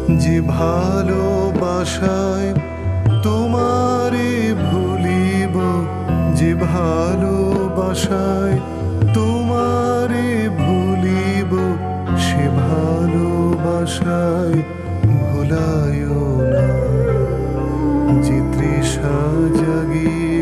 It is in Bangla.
যে ভালোবাসায় তোমারে ভুলিব, যে ভালোবাসায় তোমারে ভুলিব, সে ভালোবাসায় ভুলায়ও না। যে তৃষা জাগিয়ে